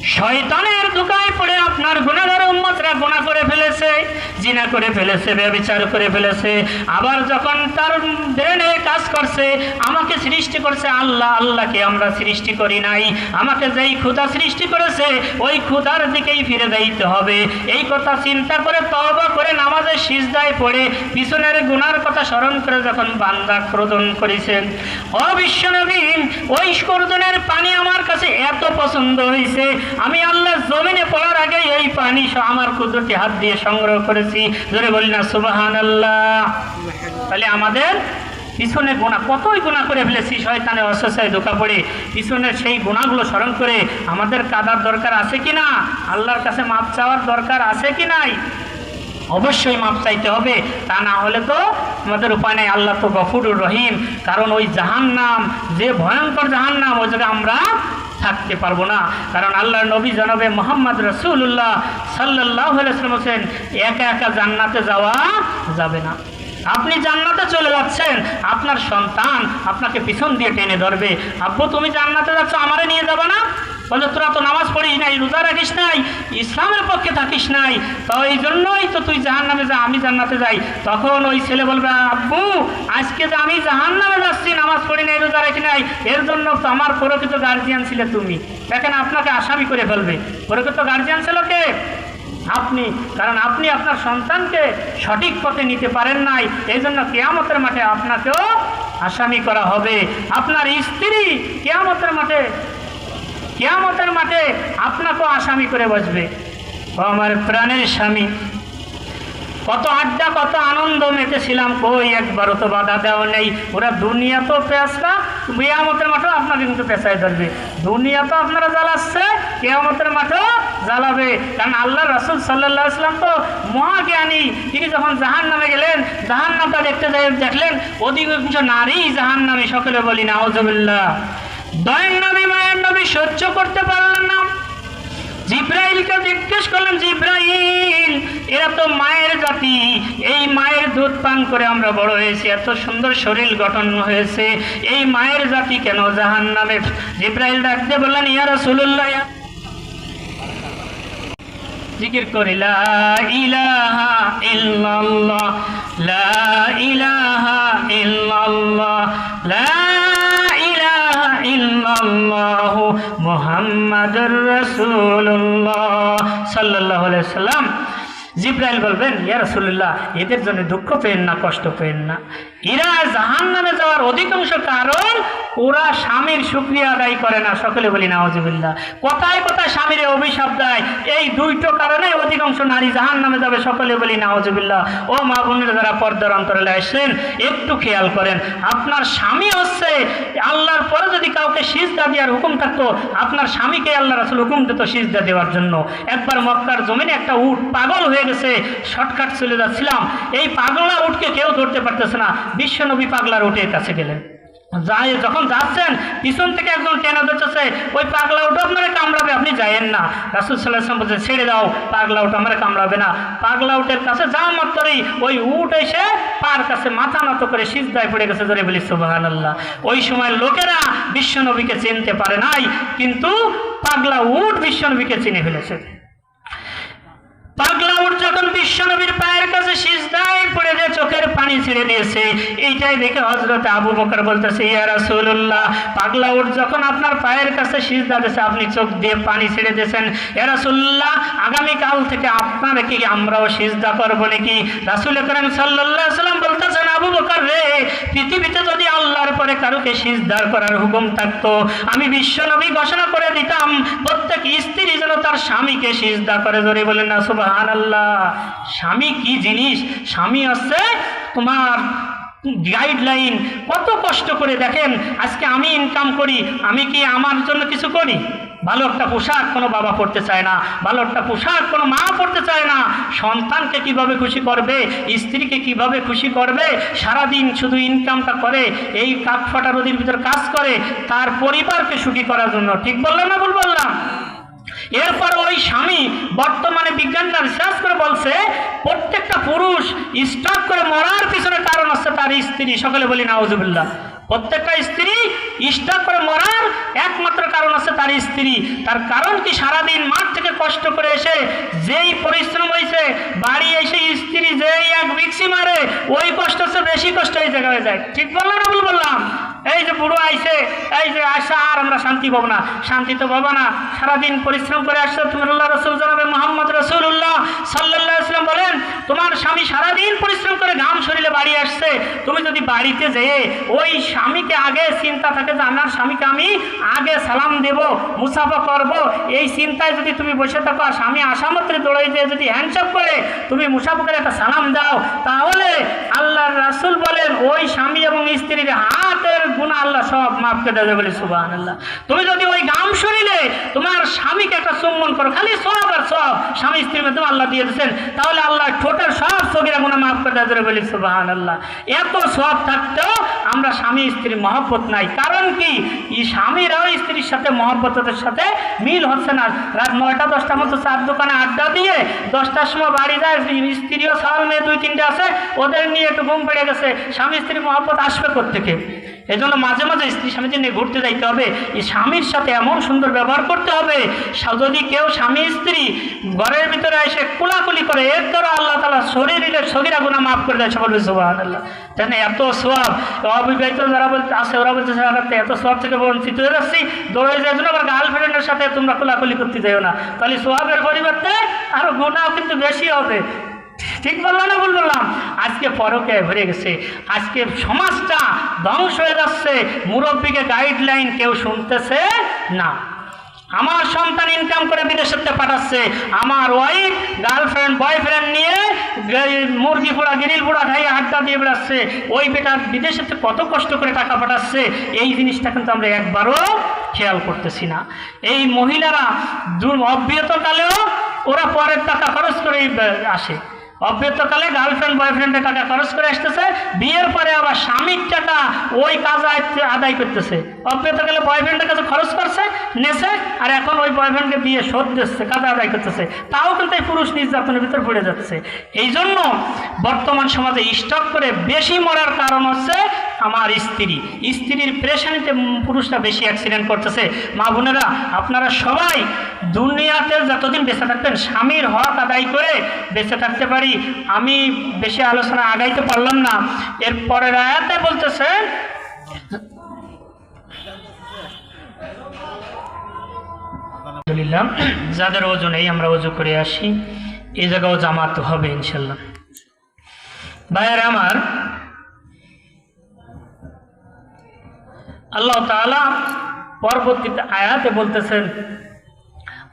শয়তানের ধোঁকায় পড়ে আপনার গুনাহগার উম্মতরা গুনাহ করে ফেলেছে, জিনা করে ফেলেছে, ব্যভিচার করে ফেলেছে। আবার যখন তার ব্রেনে কাজ করছে, আমাকে সৃষ্টি করছে আল্লাহ, আল্লাহকে আমরা সৃষ্টি করি নাই, আমাকে যেই খোদা সৃষ্টি করেছে ওই খোদার দিকেই ফিরে যাইতে হবে, এই কথা চিন্তা করে তওবা করে নামাজে সিজদায় পড়ে পিছনের গুনার কথা স্মরণ করে যখন বান্দা ক্রোধন করেছেন, ও বিশ্বনবী, ওই ক্রোধনের পানি আমার কাছে এত পছন্দ হয়েছে, আমি আল্লাহ জমিনে পড়ার আগে এই পানি আমার কুদরতি হাত দিয়ে সংগ্রহ করেছি। জোরে বলি না সুবহানাল্লাহ। তাহলে আমাদের পিছনে গুনাহ, কতই গুনাহ করে ফেলেছি, শয়তানের অসস্যায় ধোঁকা পড়ে পিছনের সেই গুনাহগুলো স্মরণ করে আমাদের কাদার দরকার আছে কি না, আল্লাহর কাছে মাপ চাওয়ার দরকার আছে কি নাই? অবশ্যই মাপ চাইতে হবে, তা না হলে তো আমাদের উপায় নেই। আল্লাহ তো গফুরুর রহিম, কারণ ওই জাহান্নাম যে ভয়ঙ্কর জাহান্নাম, ওই জায়গায় আমরা থাকতে পারবো না। কারণ আল্লাহর নবী জনাবে মুহাম্মদ রাসূলুল্লাহ সাল্লাল্লাহু আলাইহি ওয়াসাল্লাম বলেন, একা একা জান্নাতে যাওয়া যাবে না। আপনি জান্নাতে চলে যাচ্ছেন, আপনার সন্তান আপনাকে পিছন দিয়ে টেনে ধরবে, আব্বু তুমি জান্নাতে যাচ্ছ, আমারে নিয়ে যাবে না? বলে তোরা তো নামাজ পড়িস নাই, রোজা রাখিস নাই, ইসলামের পক্ষে থাকিস নাই, তো এই জন্যই তো তুই জাহান্নামে যা, আমি জান্নাতে যাই। তখন ওই ছেলে বলবে, আব্বু আজকে যে আমি জাহান্নামে যাচ্ছি, নামাজ পড়ি নাই, রোজা রাখি নাই, এর জন্য তো আমার প্রকৃত গার্জিয়ান ছিলে তুমি। দেখেন আপনাকে আসামি করে ফেলবে। প্রকৃত গার্জিয়ান ছিল কে? আপনি। কারণ আপনি আপনার সন্তানকে সঠিক পথে নিতে পারেন নাই, এই জন্য কিয়ামতের মাঠে আপনাকেও আসামি করা হবে। আপনার স্ত্রী কিয়ামতের মাঠে আপনাকেও আসামি করে বসবে। ও আমার প্রাণের স্বামী, কত আড্ডা, কত আনন্দ মেতেছিলাম, কই একবারও তো বাধা দেওয়া নেই। ওরা দুনিয়া তো পেঁচা, কিয়ামতের মাঠেও আপনাকে কিন্তু পেঁচায় ধরবে। দুনিয়া তো আপনারা জ্বালাচ্ছে, কিয়ামতের মাঠেও জ্বালাবে। কারণ আল্লাহ রাসূল সাল্লাল্লাহু আলাইহি ওয়াসাল্লাম তো মহাজ্ঞানী, তিনি যখন জাহান্নামে গেলেন, জাহান্নামটা দেখলেন অধিকাংশ নারী জাহান্নামী। সকলে বলি নাউযুবিল্লাহ। দয়ের নবী মায়ের নবী সহ্য করতে পারলেন না, জিব্রাইলকে জিজ্ঞেস করলেন, জিব্রাইল এরা তো মায়ের জাতি, এই মায়ের দুধ পান করে আমরা বড় হয়েছি, এত সুন্দর শরীর গঠন হয়েছে, এই মায়ের জাতি কেন জাহান্নামে? জিব্রাইল ডাক দিয়ে বললেন, ইয়া রাসূলুল্লাহ, জিকির করি লা ইলাহা ইল্লাল্লাহ, লা ইলাহা ইল্লাল্লাহ, লা ইলাহা ইল্লাল্লাহ মুহাম্মাদুর রাসূলুল্লাহ সাল্লাল্লাহু আলাইহি ওয়াসাল্লাম। জিব্রাইল বলবেন, ইয়া রাসূলুল্লাহ, এদের জন্য দুঃখ পেন না, কষ্ট পেন না, এরা জাহান্নামে যাওয়ার অধিকাংশ কারণ ওরা স্বামীর শুকরিয়া আদায় করে না। সকলে বলি নাউযুবিল্লাহ। কথায় কথায় স্বামীর অভিশাপ দেয়, এই দুইটো কারণে অধিকাংশ নারী জাহান্নামে যাবে। সকলে বলি নাউযুবিল্লাহ। ও মা বোনেরা যারা পর্দার অন্তরালে আসছেন, একটু খেয়াল করেন, আপনার স্বামী হচ্ছে, আল্লাহর পরে যদি কাউকে সিজদা দেওয়ার হুকুম থাকতো, আপনার স্বামীকে আল্লাহ রাসূল হুকুম দিত সিজদা দেওয়ার জন্য। একবার মক্কার জমিনে একটা উট পাগল হয়ে গেছে, শর্টকাট চলে যাচ্ছিলাম, এই পাগলা উটকে কেউ ধরতে পারতেছে না। বিশ্বনবী পাগলার উটের কাছে গেলেন, যখন যাচ্ছেন পিছন থেকে একজন টেনে ধরতেছে, ওই পাগলা উট আপনারা কামড়াবে, আপনি যায়েন না। রাসূল সাল্লাল্লাহু আলাইহি ওয়াসাল্লাম বলছে, ছেড়ে দাও, পাগলা উট আমরা কামড়াবে না। পাগলা উটের কাছে যাওয়া মাত্রই ওই উট এসে পার কাছে মাথা নত করে সিজদায় পড়ে গেছে। জোরে বলি সুবহানাল্লাহ। ওই সময় লোকেরা বিশ্বনবীকে চিনতে পারে নাই, কিন্তু পাগলা উট বিশ্বনবীকে চিনে ফেলেছে। পাগলা উট যখন বিশ্বনবীর পায়ের কাছে সিজদায় পড়ে যে চোখের পানি ছেড়ে দিয়েছে, এইটাই দেখে হযরত আবু বকর বলতেছে, ইয়া রাসূলুল্লাহ, পাগলা উট যখন আপনার পায়ের কাছে সিজদা দিয়েছে, আপনি চোখ দিয়ে পানি ছেড়ে দিয়েছেন, ইয়া রাসূলুল্লাহ, আগামী কাল থেকে আপনারা কি আমরাও সিজদা করব নাকি? রাসূল করিম সাল্লাল্লাহু আলাইহি ওয়াসাল্লাম বলতেছেন, আবু বকর রে, পৃথিবীতে যদি আল্লাহর পরে কারোকে সিজদা করার হুকুম থাকতো, আমি বিশ্বনবী ঘোষণা করে দিতাম প্রত্যেক স্ত্রী যেন তার স্বামীকে সিজদা করে। জোরে বলেন না সুবহানাল্লাহ। স্বামী কি জিনিস? স্বামী হচ্ছে তোমার গাইডলাইন। কত কষ্ট করে দেখেন, আজকে আমি ইনকাম করি, আমি কি আমার জন্য কিছু করি? ভালো একটা পোশাক কোনো বাবা পড়তে চায় না, ভালো একটা পোশাক কোনো মা পড়তে চায় না। সন্তানকে কিভাবে খুশি করবে, স্ত্রীকে কিভাবে খুশি করবে, সারাদিন শুধু ইনকামটা করে, এই কাঠফাটা রোদের ভিতর কাজ করে তার পরিবারকে সুখী করার জন্য। ঠিক বললাম না ভুল বললাম? এরপর ওই স্বামী, বর্তমানে বিজ্ঞানীরা রিসার্চ করে বলছে, প্রত্যেকটা পুরুষ স্ট্রোক করে মরার পিছনে কারণ হচ্ছে তার তার স্ত্রী, সকলে বলি নাউজুবিল্লাহ। প্রত্যেকটা স্ত্রী স্ট্রোক করে মরার একমাত্র কারণ আছে তার স্ত্রী। তার কারণ কি, সারাদিন মাঠ থেকে কষ্ট করে এসে যেই পরিশ্রম হয়েছে, বাড়ি এসে স্ত্রী যেই এক বিক্সি মারে, ওই কষ্ট হচ্ছে বেশি কষ্ট এই জায়গায় হয়ে যায়। ঠিক বললাম না ভুল বললাম? এই যে বুড়ো আইছে, এই যে আসা, আর আমরা শান্তি পাবো না, শান্তি তো পাবো না। সারাদিন পরিশ্রম করে আসছে, তুমি আল্লাহ রসুল জানাবে মোহাম্মদ রসুল্লাহ সাল্লাল্লাহু আলাইহি ওয়াসাল্লাম বলেন, তোমার স্বামী সারাদিন পরিশ্রম করে ঘাম শরীরে বাড়ি আসছে, তুমি যদি বাড়িতে যেয়ে ওই স্বামীকে আগে চিন্তা থাকে যে আমার স্বামীকে আমি আগে সালাম দেব, মুসাফা করব, এই চিন্তায় যদি তুমি বসে থাকো, আর স্বামী আসা মাত্র দৌড়ে যেয়ে যদি হ্যান্ডশেক করে তুমি মুসাফা করে একটা সালাম দাও, তাহলে আল্লাহর রাসূল বলেন ওই স্বামী এবং স্ত্রীর হাতের গুনাহ আল্লাহ সব মাফ করে দেবে, বলে সুবহানাল্লাহ। তুমি যদি ওই ঘাম শরীরে তোমার স্বামীকে একটা চুম্বন করো, খালি সওয়াব আর সওয়াব স্বামী স্ত্রীর মধ্যে আল্লাহ দিয়ে দিয়েছেন, তাহলে আল্লাহ ঠোঁটের সব সগীরা গুনাহ মাফ করে দেবে, বলে সুবহানাল্লাহ। এত সওয়াব থাকতেও আমরা স্বামী স্ত্রী মহব্বত নাই। কারণ কি, এই স্বামীরাও স্ত্রীর সাথে মহব্বতের সাথে মিল হচ্ছে না। রাত 9টা 10টার মতো চার দোকানে আড্ডা দিয়ে 10টার সময় বাড়ি যায়, স্ত্রীও সাল মেয়ে 2-3টে আছে, ওদের নিয়ে একটু ঘুম পেড়ে গেছে, স্বামী স্ত্রী মহব্বত আসবে কোত্থেকে? এই জন্য মাঝে মাঝে স্ত্রী স্বামীকে নিয়ে ঘুরতে যাইতে হবে, এই স্বামীর সাথে এমন সুন্দর ব্যবহার করতে হবে। যদি কেউ স্বামী স্ত্রী ঘরের ভিতরে এসে কুলাকুলি করে, এর দ্বারা আল্লাহ তাআলা শরীরের সগীরা গুনাহ মাফ করে দেয়, সকল সুবহানাল্লাহ। তাই এত সওয়াব, অবিবাহিত যারা বলতে আছে ওরা বলছে এত সওয়াব থেকে বঞ্চিত হয়ে যাচ্ছি, দৌড়ে যায় জন্য আবার গার্লফ্রেন্ডের সাথে তোমরা কুলাকুলি করতে যাও না, তাহলে সওয়াবের পরিবর্তে আরো গুনাহ কিন্তু বেশি হবে। ঠিক বললাম না ভুল বললাম? আজকে পরকে ভরে গেছে, আজকে সমাজটা ধ্বংস হয়ে যাচ্ছে, মুরব্বীকে গাইডলাইন কেউ শুনতেছে না। আমার সন্তান ইনকাম করে বিদেশেতে পাঠাচ্ছে, আমার ওয়াইফ গার্লফ্রেন্ড বয়ফ্রেন্ড নিয়ে মুরগি পোড়া গিরিল পোড়া খাইয়ে আড্ডা দিয়ে বেড়াচ্ছে, ওই বেটা বিদেশেতে কত কষ্ট করে টাকা পাঠাচ্ছে, এই জিনিসটা কিন্তু আমরা একবারও খেয়াল করতেছি না। এই মহিলারা অব্যাহতকালেও ওরা পরের টাকা খরচ করেই আসে, অব্যাহতকালে গার্লফ্রেন্ড বয়ফ্রেন্ডের টাকা খরচ করে আসতেছে, বিয়ের পরে আবার স্বামীর টাকা ওই কাজ আদায় করতেছে। অব্যাহতকালে বয়ফ্রেন্ডের কাছে খরচ করছে, নেছে, আর এখন ওই বয়ফ্রেন্ডকে দিয়ে শোধ দিচ্ছে, কাজ আদায় করতেছে, তাও কিন্তু এই পুরুষ নির্যাতনের ভিতর পড়ে যাচ্ছে। এই জন্য বর্তমান সমাজে স্টক করে বেশি মরার কারণ হচ্ছে আমার স্ত্রীর পেরেশানিতে পুরুষরা বেশি অ্যাক্সিডেন্ট করতেছে। মা বোনেরা, আপনারা সবাই দুনিয়াতে যতদিন বেঁচে থাকবেন স্বামীর হক আদায় করে বেঁচে থাকতে পারি। আমি বেশি আলোচনা আগাইতে পারলাম না। এর পরের আয়াতে বলতেছে, আলহামদুলিল্লাহ, যাদের ওযু নেই আমরা ওযু করে আসি, এই জায়গাও জামাত হবে ইনশাল্লাহ। ভাইয়েরা আমার, আল্লাহ তাআলা পরবর্তীতে আয়াতে বলতেছেন,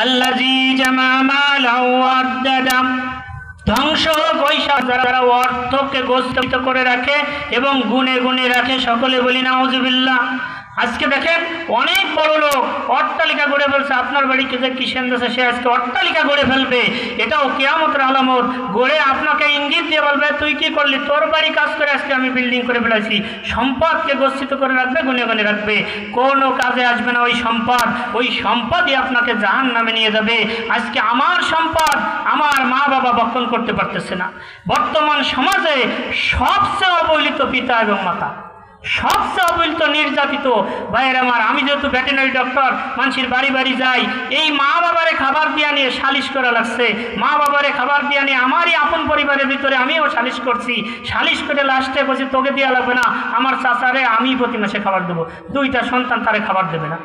আল্লাযী জামা মালাহু ওয়াদ্দাদা, ধ্বংস হোক ওই যারা অর্থকে গোষ্ঠীত করে রাখে এবং গুনে গুনে রাখে, সকলে বলি নাউজুবিল্লাহ। আজকে দেখেন অনেক বড় লোক অট্টালিকা গড়ে ফেলছে, আপনার বাড়িতে যে কিষেন দেশে সে আজকে অট্টালিকা গড়ে ফেলবে, এটাও কিয়ামতের আলামত। গড়ে আপনাকে ইঙ্গিত দিয়ে বলবে, তুই কি করলি, তোর বাড়ি কাজ করে আজকে আমি বিল্ডিং করে ফেলেছি। সম্পদকে গচ্ছিত করে রাখবে, গুনে গুনে রাখবে, কোনো কাজে আসবে না ওই সম্পদ, ওই সম্পদই আপনাকে জাহান্নামে নিয়ে যাবে। আজকে আমার সম্পদ আমার মা বাবা বক্ষণ করতে পারতেছে না। বর্তমান সমাজে সবচেয়ে অবহেলিত পিতা এবং মাতা, সবচেয়ে অবহেলিত নির্যাতিত। ভাইয়ের আমার, আমি যেহেতু ভেটেরিনারি ডক্টর, মানুষের বাড়ি বাড়ি যাই, এই মা বাবারে খাবার দিয়া নিয়ে সালিশ করা লাগছে, মা বাবারে খাবার দিয়া নিয়ে আমারই আপন পরিবারের ভিতরে আমিও সালিশ করছি, সালিশ করে লাস্টে বলছি তোকে দেওয়া লাগবে না, আমার চাচারে আমি প্রতি মাসে খাবার দেবো, 2টা সন্তান তারে খাবার দেবে না।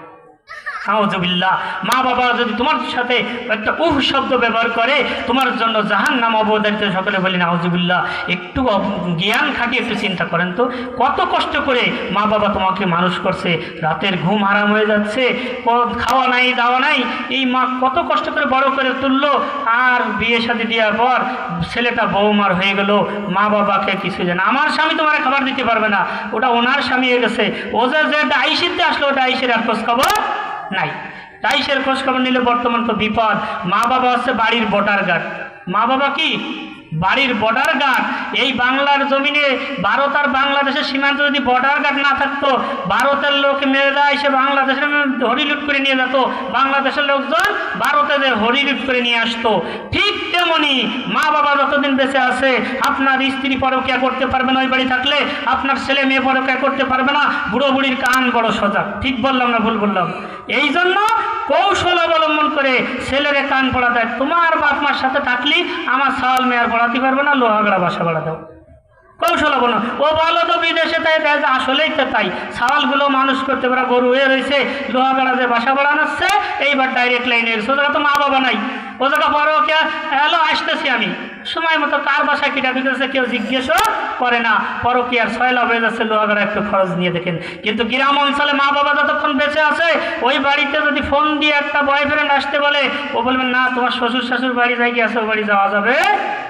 নাউজুবিল্লাহ। মা বাবা যদি তোমার সাথে একটা শব্দ ব্যবহার করে, তোমার জন্য জাহান্নাম অবধারিত, সকলে বলি নাউজুবিল্লাহ। একটু জ্ঞান খাটিয়ে একটু চিন্তা করেন তো, কত কষ্ট করে মা বাবা তোমাকে মানুষ করছে, রাতের ঘুম হারাম হয়ে যাচ্ছে, খাওয়া নাই দাওয়া নাই, এই মা কত কষ্ট করে বড় করে তুললো, আর বিয়ে শাদী দেওয়ার পর ছেলেটা বৌমার হয়ে গেল, মা বাবাকে কিছু জানে। আমার স্বামী তোমার খাবার দিতে পারবে না, ওটা ওনার স্বামী হয়ে গেছে। ও যে ডাইশিতে আসলো, ওটা আইসের আর খোঁজ খবর নাই। ডাইসের খোঁজ খবর নিলে বর্তমান তো বিপদ। মা বাবা হচ্ছে বাড়ির বর্ডার গার্ড। মা বাবা কি বাড়ির বর্ডার গার্ড। এই বাংলার জমিনে ভারত আর বাংলাদেশের সীমান্ত যদি বর্ডার গার্ড না থাকতো, ভারতের লোক মেয়েরা এসে বাংলাদেশের হরিলুট করে নিয়ে যেত, বাংলাদেশের লোকজন ভারতের হরিলুট করে নিয়ে আসতো। ঠিক তেমনি মা বাবা যতদিন বেঁচে আছে আপনার স্ত্রী পরকিয়া করতে পারবে না, ওই বাড়ি থাকলে আপনার ছেলে মেয়ে পরকিয়া করতে পারবে না। বুড়ো বুড়ির কান বড় সজাগ, ঠিক বললাম না ভুল বললাম? এই জন্য কৌশল অবলম্বন করে ছেলেরে কান পড়া দেয়, তোমার বাপ মার সাথে থাকলি আমার ছাওয়াল মেয়ার পড়াতে পারবে না, লোহাগড়া বাসা বাড়া দাও। কৌশল বলো, ও বলো তো বিদেশে তাই দেয়, আসলেই তো তাই। ছাওয়ালগুলো মানুষ করতে পারা গরু হয়ে রয়েছে, লোহাগড়া যে বাসা বাড়ানোচ্ছে, এইবার ডাইরেক্ট লাইনে গেছে, ও জায়গা তো মা বাবা নাই, ও জায়গা পরকিয়া। হ্যালো, আসতেছি আমি, সময় মতো কার বাসায় কিটা বিকেছে কেউ জিজ্ঞেসও করে না, পরকিয়ার ছয়লা হয়ে যাচ্ছে, লোহাগড়া একটু খরচ নিয়ে দেখেন। কিন্তু গ্রাম অঞ্চলে মা বাবা যতক্ষণ বেঁচে আছে, ওই বাড়িতে যদি ফোন দিয়ে একটা বয়ফ্রেন্ড আসতে বলে, ও বলবেন না তোমার শ্বশুর শাশুর বাড়ি যাই গিয়েছে, ও বাড়ি যাওয়া যাবে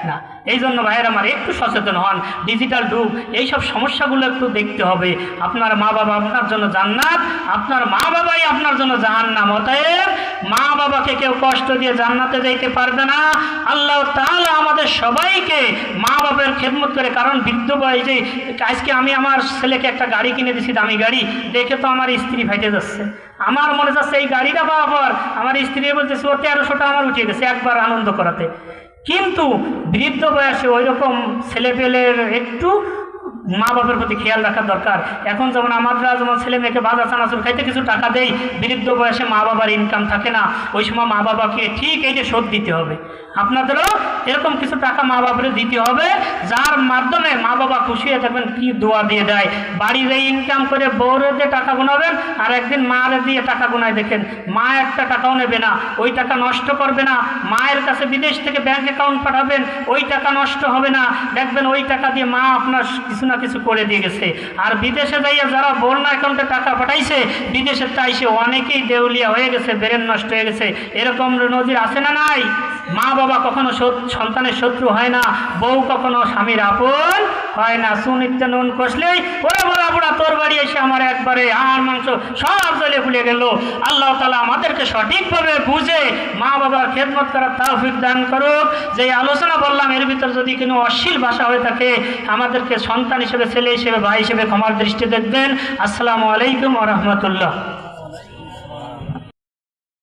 না। এই জন্য ভাইয়ের আমার একটু সচেতন হন, ডিজিটাল যুগ, এইসব সমস্যাগুলো একটু দেখতে হবে। আপনার মা বাবা আপনার জন্য জান্নাত, আপনার মা বাবাই আপনার জন্য জাহান্নাম। অতএব মা বাবাকে কেউ কষ্ট দিয়ে জান্নাতে যাইতে পারবে না। আল্লাহ তাআলা আমাদের সবাইকে মা বাবার খেদমত করে, কারণ বৃদ্ধ বয়সে আজকে আমি আমার ছেলেকে একটা গাড়ি কিনে দিছি, দামি গাড়ি, দেখে তো আমার স্ত্রী ফাইটে যাচ্ছে। আমার মনে যাচ্ছে এই গাড়িটা পাওয়ার পর আমার স্ত্রী বলতেছে ও 1300টা আমার উঠে গেছে একবার আনন্দ করাতে। কিন্তু বৃদ্ধ বয়সে ওই রকম ছেলেপেলের একটু মা বাবার প্রতি খেয়াল রাখা দরকার। এখন যেমন আমরা যেমন ছেলে মেয়েকে ভাজা চানাচুর খাইতে কিছু টাকা দেই, বৃদ্ধ বয়সে মা বাবার ইনকাম থাকে না, ওই সময় মা বাবাকে ঠিক এইটা শোধ দিতে হবে। আপনাদেরও এরকম কিছু টাকা মা বাবারে দিতে হবে, যার মাধ্যমে মা বাবা খুশি হয়ে থাকবেন। কি দোয়া দিয়ে দেয়, বাড়িতে ইনকাম করে বউরে দিয়ে টাকা গুনাবেন, আর একদিন মারে দিয়ে টাকা গুনায় দেখেন, মা একটা টাকাও নেবে না, ওই টাকা নষ্ট করবে না। মায়ের কাছে বিদেশ থেকে ব্যাংক অ্যাকাউন্ট পাঠাবেন, ওই টাকা নষ্ট হবে না, দেখবেন ওই টাকা দিয়ে মা আপনার কিছু না কিছু করে দিয়ে গেছে। আর বিদেশে যাইয়া যারা বন্যা অ্যাকাউন্টে টাকা পাঠাইছে, বিদেশে তাই সে অনেকেই দেউলিয়া হয়ে গেছে, ব্রেন নষ্ট হয়ে গেছে। এরকম নজির আছে না নাই? মা বাবা কখনো সন্তানের শত্রু হয় না, বউ কখনো স্বামীর আপন হয় না। সুনিত্য নুন কষলেই ওরা বড়া বুড়া তোর বাড়ি এসে আমার একবারে আর মাংস সব জ্বলে ভুলে গেল। আল্লাহ তাআলা আমাদেরকে সঠিকভাবে বুঝে মা বাবার খেদমত করার তৌফিক দান করুক। যে আলোচনা বললাম এর ভিতর যদি কোনো অশ্লীল ভাষা হয়ে থাকে, আমাদেরকে সন্তান হিসেবে, ছেলে হিসেবে, ভাই হিসেবে ক্ষমার দৃষ্টি দেখবেন। আসসালামু আলাইকুম ওয়া রাহমাতুল্লাহ।